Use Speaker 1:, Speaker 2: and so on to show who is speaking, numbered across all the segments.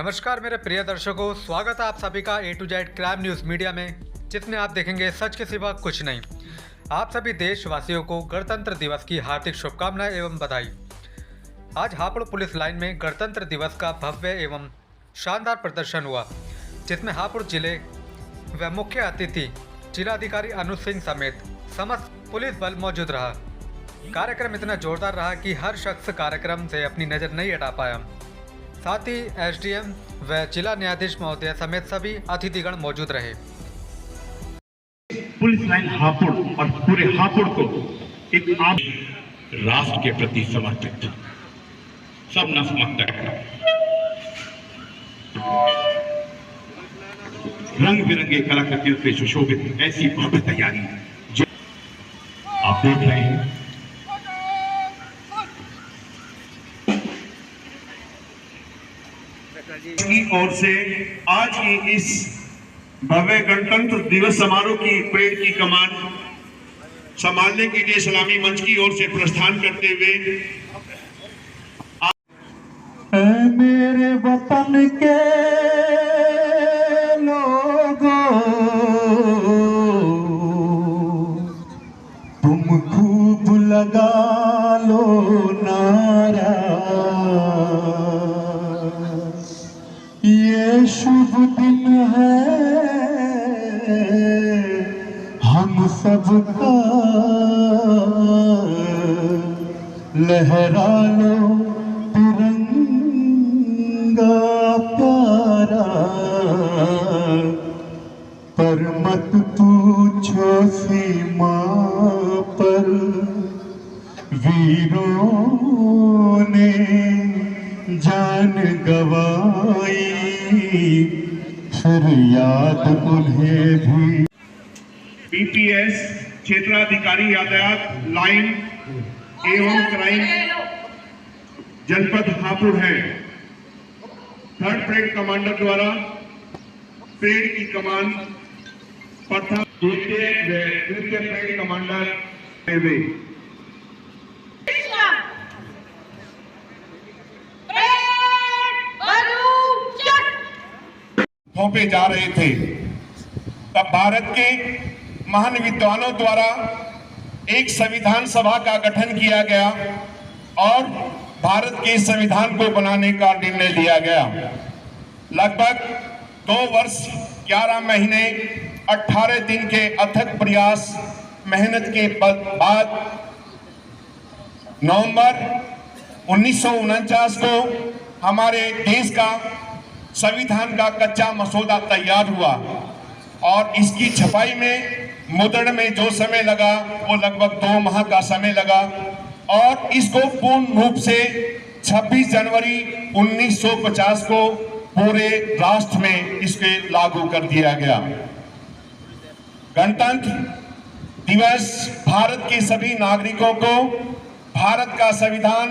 Speaker 1: नमस्कार मेरे प्रिय दर्शकों, स्वागत है आप सभी का A to Z crime news media में, जिसमें आप देखेंगे सच के सिवा कुछ नहीं। आप सभी देशवासियों को गणतंत्र दिवस की हार्दिक शुभकामनाएं एवं बधाई। आज हापुड़ पुलिस लाइन में गणतंत्र दिवस का भव्य एवं शानदार प्रदर्शन हुआ, जिसमें हापुड़ जिले व मुख्य अतिथि जिलाधिकारी अनुज सिंह समेत समस्त पुलिस बल मौजूद रहा। कार्यक्रम इतना जोरदार रहा कि हर शख्स कार्यक्रम से अपनी नज़र नहीं हटा पाया। साथ ही एसडीएम व जिला न्यायाधीश महोदय समेत सभी अतिथिगण मौजूद रहे।
Speaker 2: पुलिस लाइन हापुड़ और पूरे हापुड़ को एक आम
Speaker 3: राष्ट्र के प्रति समर्पित सब नतमस्तक रंग बिरंगे कलाकृतियों से सुशोभित ऐसी भव्य तैयारी जो आप देख रहे हैं।
Speaker 2: की ओर से आज की इस भव्य गणतंत्र दिवस समारोह की परेड की कमान संभालने के लिए सलामी मंच की ओर से प्रस्थान करते हुए
Speaker 4: मेरे वतन के लोगों, तुम खूब लगा लो नारा, ये शुभ दिन है हम सबका, लहरा लो तिरंगा प्यारा, पर मत पूछो सीमा पर वीरों ने जान गवाई, फिर याद उन्हें भी।
Speaker 2: बीपीएस क्षेत्राधिकारी यातायात लाइन एवं क्राइम जनपद हापुड़ है। थर्ड परेड कमांडर द्वारा परेड की कमान प्रथम द्वितीय व तृतीय परेड कमांडर हुए। सौंपे जा रहे थे, तब भारत के महान विद्वानों द्वारा एक संविधान सभा का गठन किया गया और भारत के संविधान को बनाने का निर्णय लिया गया। लगभग 2 वर्ष 11 महीने 18 दिन के अथक प्रयास मेहनत के बाद नवंबर 1949 को हमारे देश का संविधान का कच्चा मसौदा तैयार हुआ और इसकी छपाई में मुद्रण में जो समय लगा वो लगभग 2 माह का समय लगा और इसको पूर्ण रूप से 26 जनवरी 1950 को पूरे राष्ट्र में इसके लागू कर दिया गया। गणतंत्र दिवस भारत के सभी नागरिकों को भारत का संविधान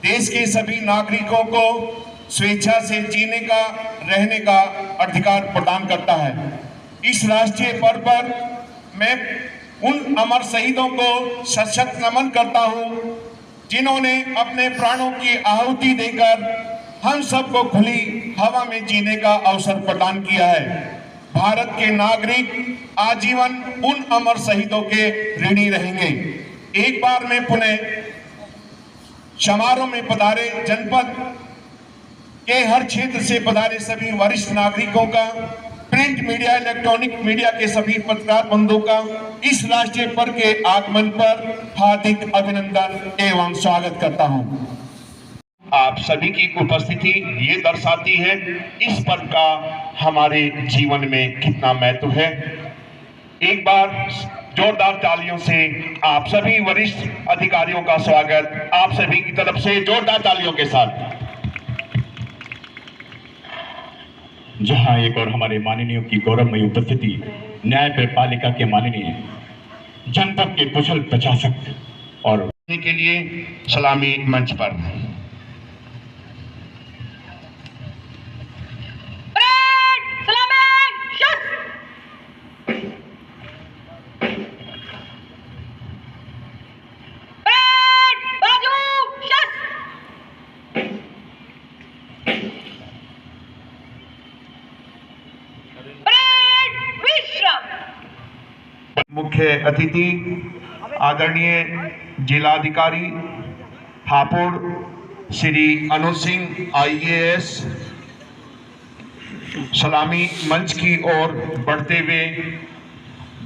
Speaker 2: देश के सभी नागरिकों को स्वेच्छा से जीने का रहने का अधिकार प्रदान करता है। इस राष्ट्रीय पर्व पर मैं उन अमर शहीदों को सशक्त नमन करता हूं जिन्होंने अपने प्राणों की आहुति देकर हम सबको खुली हवा में जीने का अवसर प्रदान किया है। भारत के नागरिक आजीवन उन अमर शहीदों के ऋणी रहेंगे। एक बार मैं पुनः समारोह में पधारे जनपद के हर क्षेत्र से पधारे सभी वरिष्ठ नागरिकों का, प्रिंट मीडिया इलेक्ट्रॉनिक मीडिया के सभी पत्रकार बंधुओं का इस राष्ट्रीय पर्व के आगमन पर हार्दिक अभिनंदन एवं स्वागत करता हूं।
Speaker 3: आप सभी की उपस्थिति ये दर्शाती है इस पर्व का हमारे जीवन में कितना महत्व है। एक बार जोरदार तालियों से आप सभी वरिष्ठ अधिकारियों का स्वागत आप सभी की तरफ से जोरदार तालियों के साथ। जहां एक और हमारे माननीयों की गौरवमयी उपस्थिति न्यायपालिका के माननीय जनपद के कुशल प्रशासक और के लिए सलामी मंच पर। मुख्य अतिथि आदरणीय जिलाधिकारी हापुड़ श्री अनुज सिंह IAS सलामी मंच की ओर बढ़ते हुए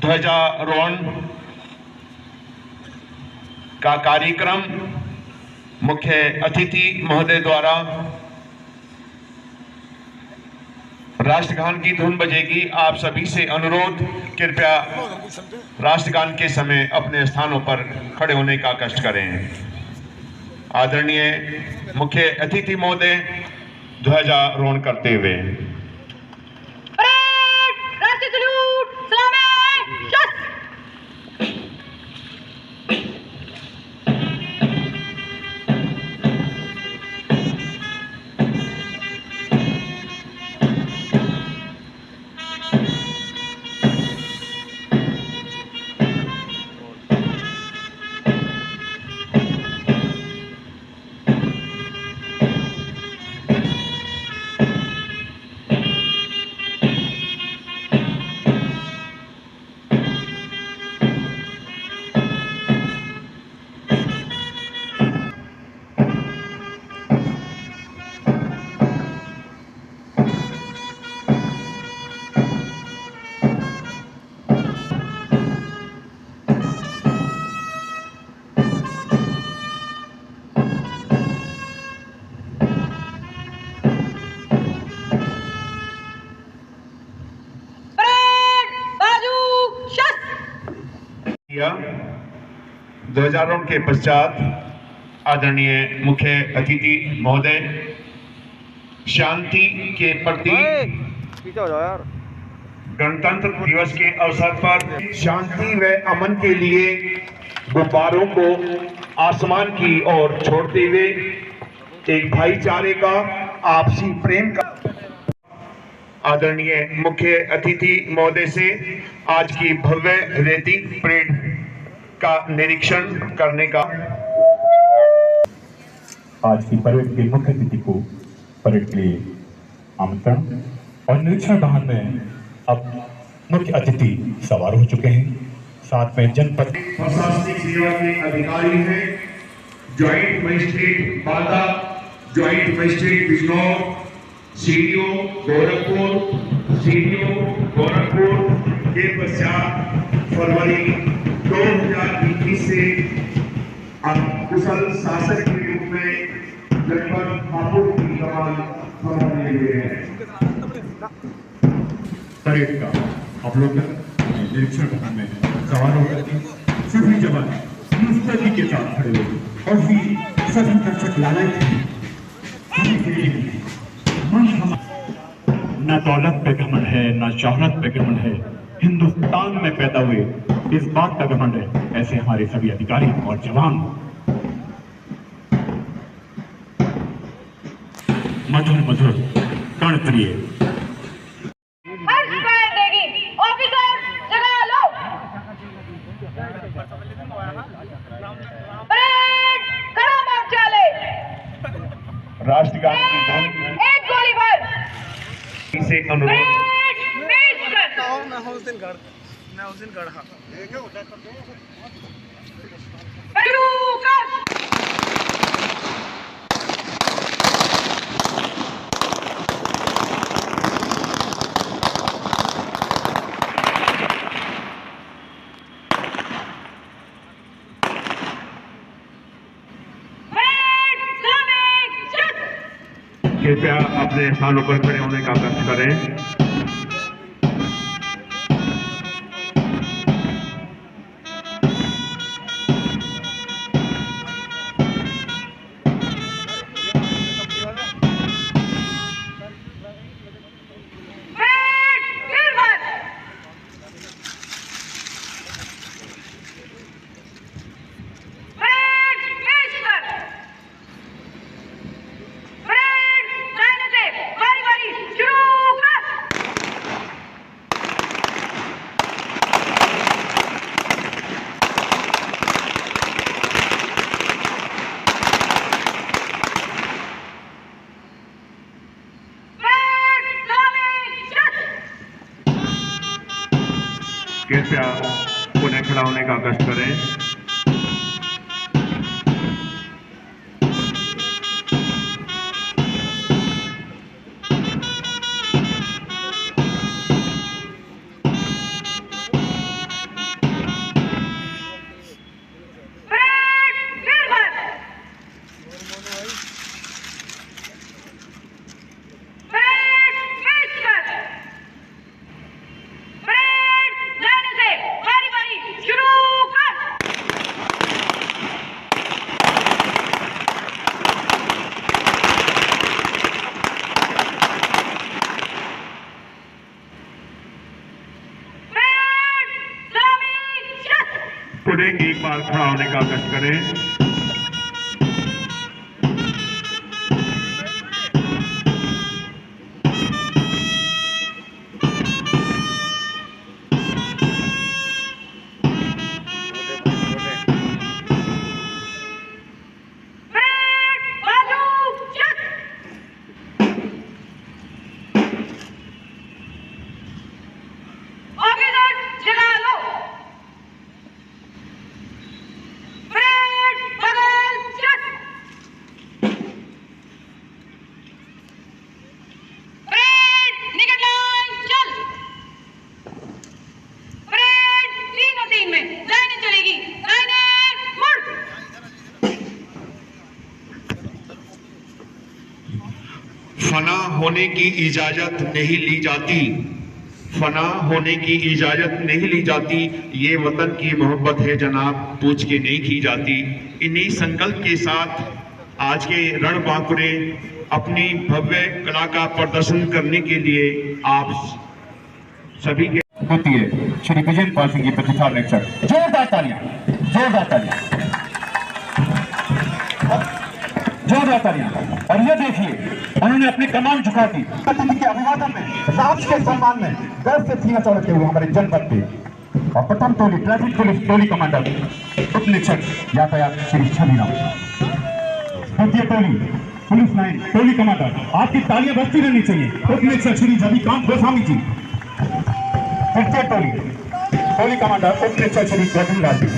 Speaker 3: ध्वजारोहण का कार्यक्रम मुख्य अतिथि महोदय द्वारा राष्ट्रगान की धुन बजेगी। आप सभी से अनुरोध, कृपया राष्ट्रगान के समय अपने स्थानों पर खड़े होने का कष्ट करें। आदरणीय मुख्य अतिथि महोदय ध्वजारोहण करते हुए। ध्वजारोहण के पश्चात आदरणीय मुख्य अतिथि महोदय शांति के प्रति गणतंत्र दिवस के अवसर पर शांति व अमन के लिए गुब्बारों को आसमान की ओर छोड़ते हुए एक भाईचारे का, आपसी प्रेम का आदरणीय मुख्य अतिथि महोदय से आज की भव्य रेती परेड का निरीक्षण करने का।
Speaker 4: आज की परेड के मुख्य अतिथि को परेड के लिए आमंत्रण और निरीक्षण वाहन में अब मुख्य अतिथि सवार हो चुके हैं। साथ में जनपद
Speaker 2: प्रशासनिक सेवा के अधिकारी हैं, joint magistrate Banda, joint magistrate Bijnor, CDO Gorakhpur के पश्चात फरवरी 2021 से कुशल शासक के रूप में जनपद हापुड़ की कमान संभाले हुए हैं।
Speaker 4: परेड का अवलोकन निरीक्षण वाहन में सवार होकर के सभी जवान मुस्तैदी के साथ खड़े हुए और भी सभी दर्शक लालच न दौलत पे घमंड है, न शोहरत पे घमंड है, हिंदुस्तान में पैदा हुए इस बात का घमंड है। ऐसे हमारे सभी अधिकारी और जवान मधुर मधुर कर्णप्रिय
Speaker 3: राष्ट्रगान की धुन से अनुरोध। कृपया अपने स्थानों पर खड़े होने का कष्ट करें। कृपया खड़ा होने का कष्ट करें। एक बार खड़ा होने का कष्ट करें। फना होने की इजाजत नहीं ली जाती, फना होने की इजाजत नहीं ली जाती, ये वतन की मोहब्बत है जनाब, पूछ के नहीं की जाती। इन्हीं संकल्प के साथ आज के रणबांकुरे अपनी भव्य कला का प्रदर्शन करने के लिए आप सभी के
Speaker 4: होती है श्री विजय पाल सिंह जी प्रतिभा लेक्चर। जोरदार तालियां, जोरदार तालियां, जोरदार तालियां। और ये देखिए उन्होंने अपनी कमान झुका दी के अभिवादन में, राष्ट्र के सम्मान में गर्व से सीना चढ़ते हुए हमारे जनपद पे। और प्रथम टोली ट्रैफिक पुलिस टोली कमांडर उप निरीक्षक यातायात श्री छविराम, द्वितीय टोली पुलिस लाइन टोली कमांडर, आपकी तालियां बजती रहनी चाहिए, उप निरीक्षक श्री रविकांत गोस्वामी जी। तृतीय टोली टोली कमांडर उप निरीक्षक श्री गौतम राज जी,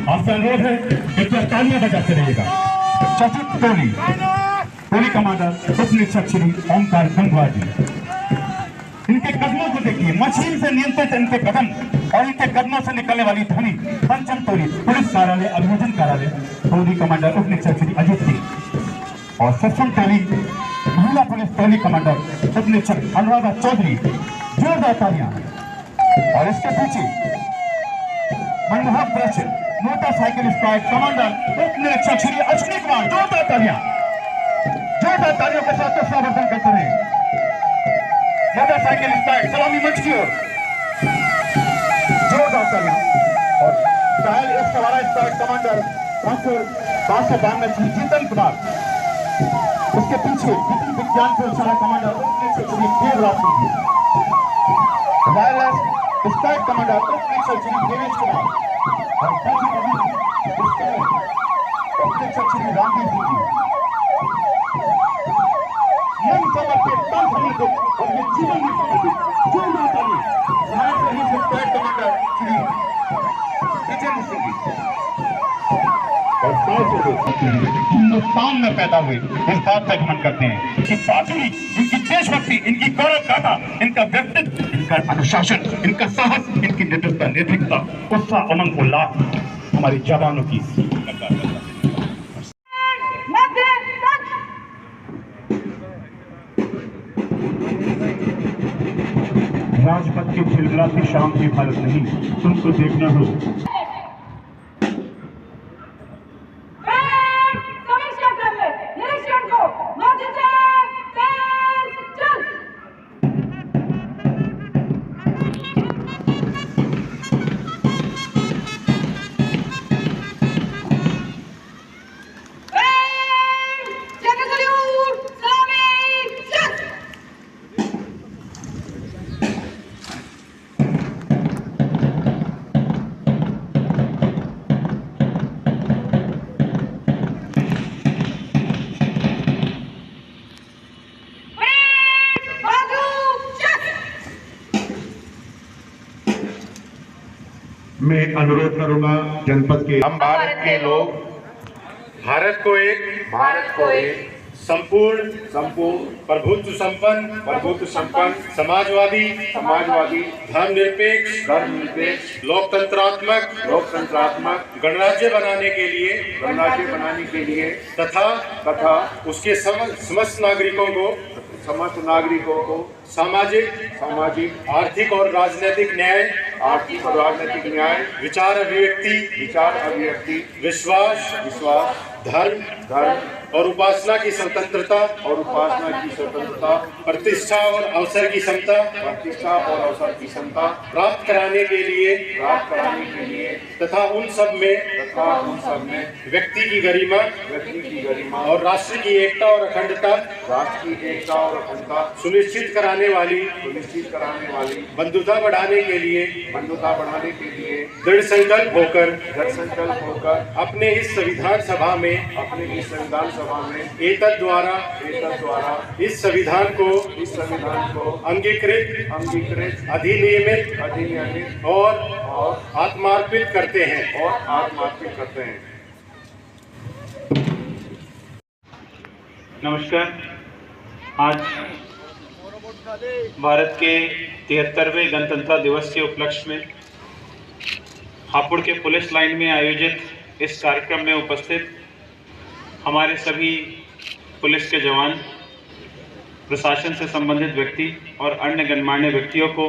Speaker 4: आपसे अनुरोध है कृपया तालियां बजाते रहिएगा। चतुर्थ टोली टोली कमांडर उप निरीक्षक श्री ओमकार गंगवा जी, इनके कदमों को देखिए, मशीन से नियंत्रित इनके कदम और इनके कदमों से निकलने वाली ध्वनि। पंचम टोली पुलिस कार्यालय अभियोजन कार्यालय टोली कमांडर उप निरीक्षक श्री अजीत सिंह। और सप्तम टोली महिला पुलिस टोली कमांडर उप निरीक्षक अनुराधा चौधरी, जोरदार तालियां। और इसके पीछे मनमोहक दृश्य मोटरसाइकिल स्क्वाड कमांडर उप निरीक्षक श्री अश्विनी कुमार, जोरदार तालियां, जोरदार तालियों के साथ स्वागत करते रहे। मोटरसाइकिल स्क्वाड सलामी मंच की ओर, जोरदार तालियां। और घायल एक सवारा स्क्वाड कमांडर 592 श्री जीतन कुमार, उसके पीछे विज्ञान प्रयोगशाला कमांडर उप निरीक्षक Shri Devraj Singh ji, wireless squad commander उप निरीक्षक श्री देवेश कुमार, और उप निरीक्षक श्री रामवीर सिंह जी। मन समर्पित, तन समर्पित और ये जीवन में समर्पित, जोरदार ताली सहायक रही स्क्वाड कमांडर श्री विजय सिंह जी। हिंदुस्तान में पैदा हुए इस बात का घमंड करते हैं कि बहादुरी, इनकी देशभक्ति, इनकी गौरव गाथा, इनका व्यक्तित्व, इनका अनुशासन, इनका साहस, इनकी नेतृत्वता, उत्साह, उमंग, उल्लास हमारे जवानों की राजपथ की झिलमिलाती शाम की हालत नहीं, तुमको देखना हो।
Speaker 2: मैं अनुरोध करूंगा जनपद के
Speaker 3: हम भारत के लोग
Speaker 5: भारत को एक संपूर्ण प्रभुत्व संपन्न समाजवादी धर्मनिरपेक्ष लोकतंत्रात्मक गणराज्य बनाने के लिए तथा उसके समस्त नागरिकों को सामाजिक आर्थिक और राजनीतिक न्याय विचार अभिव्यक्ति विश्वास धर्म और उपासना की स्वतंत्रता प्रतिष्ठा और अवसर की समता प्राप्त कराने के लिए तथा उन सब में व्यक्ति की गरिमा और राष्ट्र की एकता और अखंडता सुनिश्चित कराने वाली बंधुता बढ़ाने के लिए दृढ़ संकल्प होकर अपने इस संविधान सभा में एतद द्वारा इस संविधान को अंगीकृत अधिनियमित और आत्मार्पित करते हैं।
Speaker 6: नमस्कार। आज भारत के 73वें गणतंत्र दिवस के उपलक्ष्य में हापुड़ के पुलिस लाइन में आयोजित इस कार्यक्रम में उपस्थित हमारे सभी पुलिस के जवान, प्रशासन से संबंधित व्यक्ति और अन्य गणमान्य व्यक्तियों को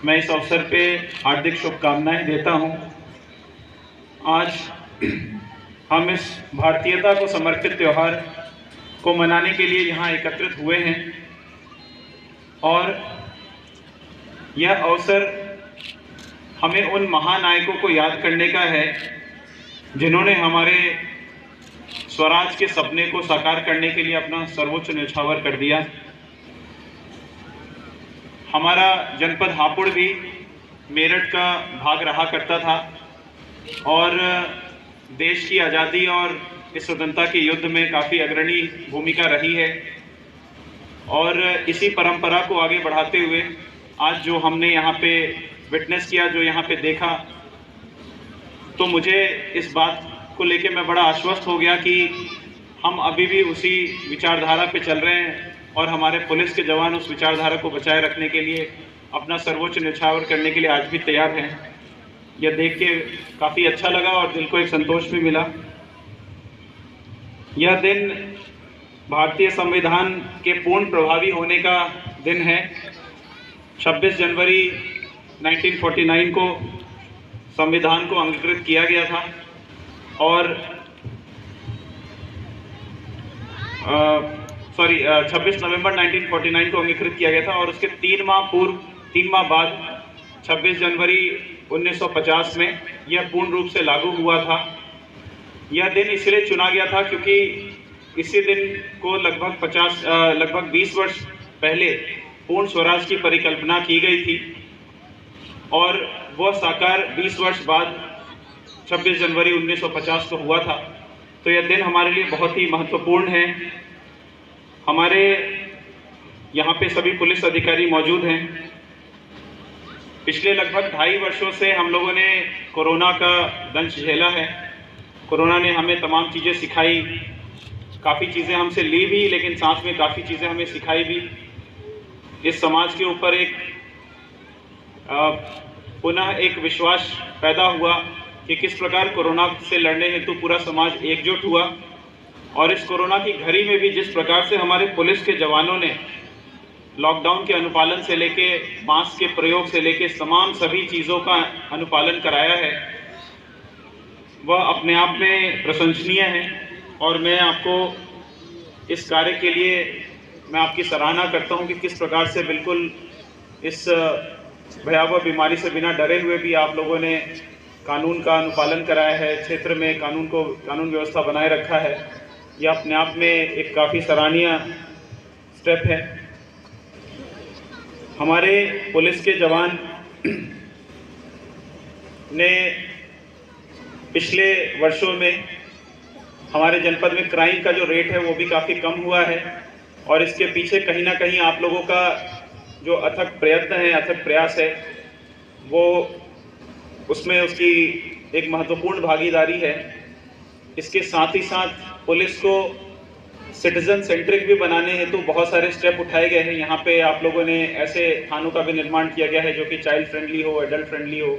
Speaker 6: मैं इस अवसर पे हार्दिक शुभकामनाएं देता हूं। आज हम इस भारतीयता को समर्पित त्यौहार को मनाने के लिए यहाँ एकत्रित हुए हैं और यह अवसर हमें उन महानायकों को याद करने का है जिन्होंने हमारे स्वराज के सपने को साकार करने के लिए अपना सर्वोच्च न्यौछावर कर दिया। हमारा जनपद हापुड़ भी मेरठ का भाग रहा करता था और देश की आज़ादी और इस स्वतंत्रता के युद्ध में काफ़ी अग्रणी भूमिका रही है और इसी परंपरा को आगे बढ़ाते हुए आज जो हमने यहाँ पे विटनेस किया, जो यहाँ पे देखा, तो मुझे इस बात को लेके मैं बड़ा आश्वस्त हो गया कि हम अभी भी उसी विचारधारा पे चल रहे हैं और हमारे पुलिस के जवान उस विचारधारा को बचाए रखने के लिए अपना सर्वोच्च न्यौछावर करने के लिए आज भी तैयार हैं। यह देख के काफ़ी अच्छा लगा और दिल को एक संतोष भी मिला। यह दिन भारतीय संविधान के पूर्ण प्रभावी होने का दिन है। 26 जनवरी 1949 को संविधान को अंगीकृत किया गया था और 26 नवंबर 1949 को अंगीकृत किया गया था और उसके 3 माह बाद 26 जनवरी 1950 में यह पूर्ण रूप से लागू हुआ था। यह दिन इसलिए चुना गया था क्योंकि इसी दिन को लगभग 20 वर्ष पहले पूर्ण स्वराज की परिकल्पना की गई थी और वह साकार 20 वर्ष बाद 26 जनवरी 1950 को हुआ था। तो यह दिन हमारे लिए बहुत ही महत्वपूर्ण है। हमारे यहाँ पे सभी पुलिस अधिकारी मौजूद हैं। पिछले लगभग 2.5 वर्षों से हम लोगों ने कोरोना का दंश झेला है। कोरोना ने हमें तमाम चीज़ें सिखाई, काफ़ी चीज़ें हमसे ली भी, लेकिन साथ में काफ़ी चीज़ें हमें सिखाई भी। इस समाज के ऊपर एक पुनः एक विश्वास पैदा हुआ कि किस प्रकार कोरोना से लड़ने हेतु पूरा समाज एकजुट हुआ और इस कोरोना की घड़ी में भी जिस प्रकार से हमारे पुलिस के जवानों ने लॉकडाउन के अनुपालन से लेके मास्क के प्रयोग से लेके तमाम सभी चीज़ों का अनुपालन कराया है, वह अपने आप में प्रशंसनीय है और मैं आपको इस कार्य के लिए मैं आपकी सराहना करता हूं कि किस प्रकार से बिल्कुल इस भयावह बीमारी से बिना डरे हुए भी आप लोगों ने कानून का अनुपालन कराया है, क्षेत्र में कानून व्यवस्था बनाए रखा है। यह अपने आप में एक काफ़ी सराहनीय स्टेप है। हमारे पुलिस के जवान ने पिछले वर्षों में हमारे जनपद में क्राइम का जो रेट है वो भी काफ़ी कम हुआ है और इसके पीछे कहीं ना कहीं आप लोगों का जो अथक प्रयत्न है, अथक प्रयास है, वो उसमें उसकी एक महत्वपूर्ण भागीदारी है। इसके साथ ही साथ पुलिस को सिटीजन सेंट्रिक भी बनाने हेतु बहुत सारे स्टेप उठाए गए हैं। यहाँ पे आप लोगों ने ऐसे थानों का भी निर्माण किया गया है जो कि चाइल्ड फ्रेंडली हो, एडल्ट फ्रेंडली हो।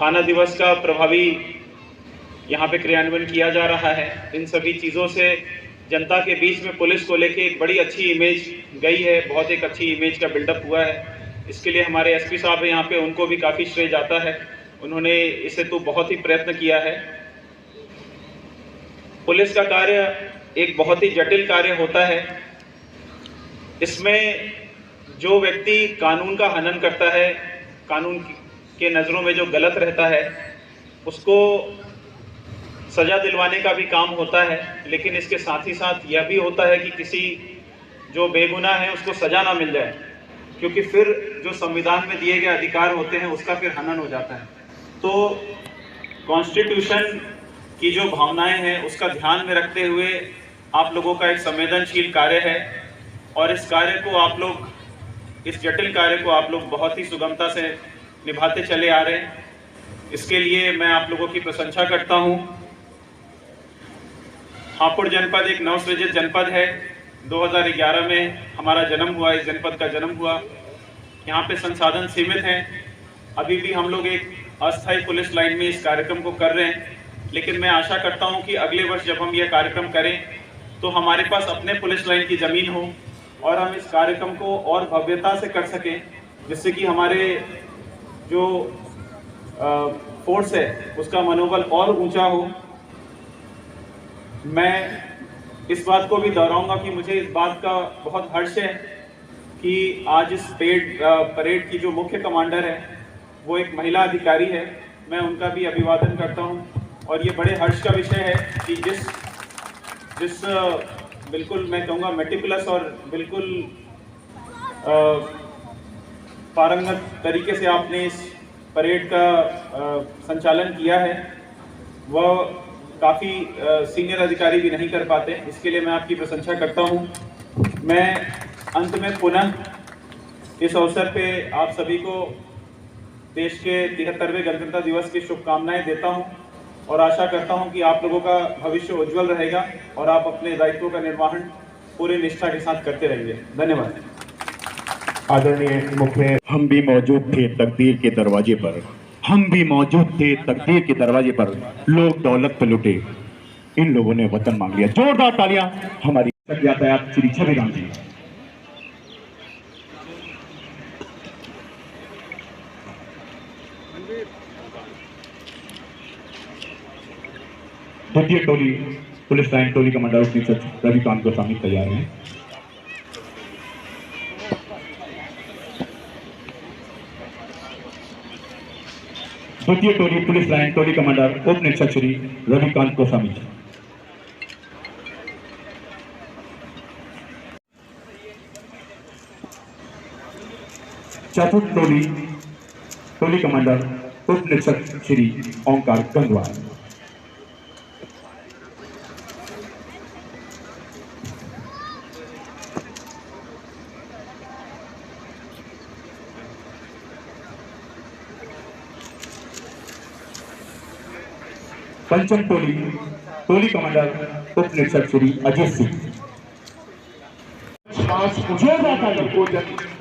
Speaker 6: थाना दिवस का प्रभावी यहाँ पे क्रियान्वयन किया जा रहा है। इन सभी चीज़ों से जनता के बीच में पुलिस को लेके एक बड़ी अच्छी इमेज गई है, बहुत एक अच्छी इमेज का बिल्डअप हुआ है। इसके लिए हमारे एसपी साहब हैं यहाँ पे, उनको भी काफ़ी श्रेय जाता है। उन्होंने इस हेतु बहुत ही प्रयत्न किया है। पुलिस का कार्य एक बहुत ही जटिल कार्य होता है। इसमें जो व्यक्ति कानून का हनन करता है, कानून के नज़रों में जो गलत रहता है, उसको सज़ा दिलवाने का भी काम होता है। लेकिन इसके साथ ही साथ यह भी होता है कि किसी जो बेगुनाह है उसको सज़ा ना मिल जाए, क्योंकि फिर जो संविधान में दिए गए अधिकार होते हैं उसका फिर हनन हो जाता है। तो कॉन्स्टिट्यूशन की जो भावनाएं हैं उसका ध्यान में रखते हुए आप लोगों का एक संवेदनशील कार्य है, और इस कार्य को आप लोग, इस जटिल कार्य को आप लोग बहुत ही सुगमता से निभाते चले आ रहे हैं। इसके लिए मैं आप लोगों की प्रशंसा करता हूं। हापुड़ जनपद एक नवसृजित जनपद है। 2011 में हमारा जन्म हुआ, इस जनपद का जन्म हुआ। यहाँ पे संसाधन सीमित हैं। अभी भी हम लोग एक अस्थायी पुलिस लाइन में इस कार्यक्रम को कर रहे हैं, लेकिन मैं आशा करता हूँ कि अगले वर्ष जब हम यह कार्यक्रम करें तो हमारे पास अपने पुलिस लाइन की ज़मीन हो और हम इस कार्यक्रम को और भव्यता से कर सकें, जिससे कि हमारे जो फोर्स है उसका मनोबल और ऊंचा हो। मैं इस बात को भी दोहराऊंगा कि मुझे इस बात का बहुत हर्ष है कि आज इस परेड की जो मुख्य कमांडर है वो एक महिला अधिकारी है। मैं उनका भी अभिवादन करता हूं, और ये बड़े हर्ष का विषय है कि जिस बिल्कुल मैं कहूँगा मेटिकुलस और बिल्कुल पारंगत तरीके से आपने इस परेड का संचालन किया है, वह काफ़ी सीनियर अधिकारी भी नहीं कर पाते। इसके लिए मैं आपकी प्रशंसा करता हूं। मैं अंत में पुनः इस अवसर पे आप सभी को देश के 73वें गणतंत्र दिवस की शुभकामनाएं देता हूं, और आशा करता हूं कि आप लोगों का भविष्य उज्जवल रहेगा और आप अपने दायित्वों का निर्वहन पूरी निष्ठा के साथ करते रहेंगे। धन्यवाद।
Speaker 2: आदरणीय मुख्य,
Speaker 4: हम भी मौजूद थे तकदीर के दरवाजे पर, हम भी मौजूद थे तकदीर के दरवाजे पर, लोग दौलत पे लुटे, इन लोगों ने वतन मांग लिया। जोरदार तालियां हमारी यातायात श्री छविराम जी। द्वितीय टोली पुलिस लाइन टोली कमांडर रविकांत गोस्वामी तैयार हैं। द्वितीय टोली पुलिस लाइन टोली कमांडर उप निरीक्षक श्री रविकांत गोस्वामी जी। चतुर्थ टोली टोली कमांडर उप निरीक्षक श्री ओंकार गंगवार। पंचम टोली टोली कमांडर उप निरीक्षक श्री अजीत सिंह।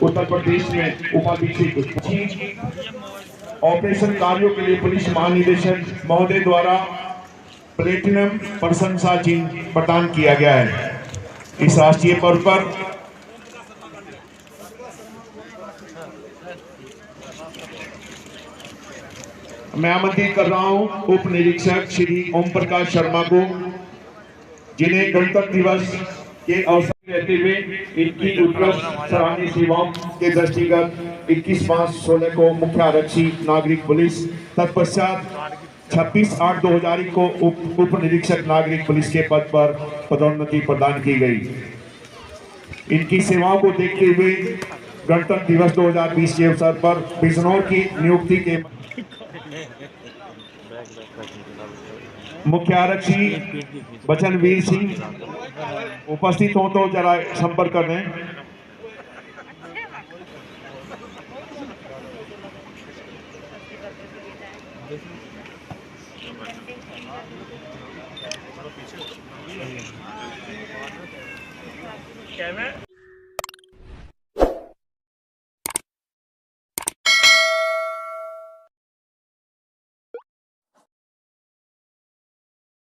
Speaker 2: उत्तर प्रदेश में उपाधीक्षक ऑपरेशन कार्यों के लिए पुलिस महानिदेशक महोदय द्वारा प्लेटिनम प्रशंसा चिन्ह प्रदान किया गया है। इस राष्ट्रीय पर्व पर मैं आमंत्रित कर रहा हूं उप निरीक्षक श्री ओम प्रकाश शर्मा को, जिन्हें गणतंत्र दिवस के अवसर रहते हुए इनकी उत्कृष्ट सराहनीय सेवाओं के दृष्टिगत 21/5/16 को मुख्य आरक्षी नागरिक पुलिस, तत्पश्चात 26/8/2001 को उप निरीक्षक नागरिक पुलिस के पद पर पदोन्नति प्रदान की गई। इनकी सेवाओं को देखते हुए गणतंत्र दिवस 2020 के अवसर पर बिजनौर की नियुक्ति के मुख्य आरक्षी बचनवीर सिंह उपस्थित हो तो जरा संपर्क कर रहे हैं।
Speaker 7: कैमरा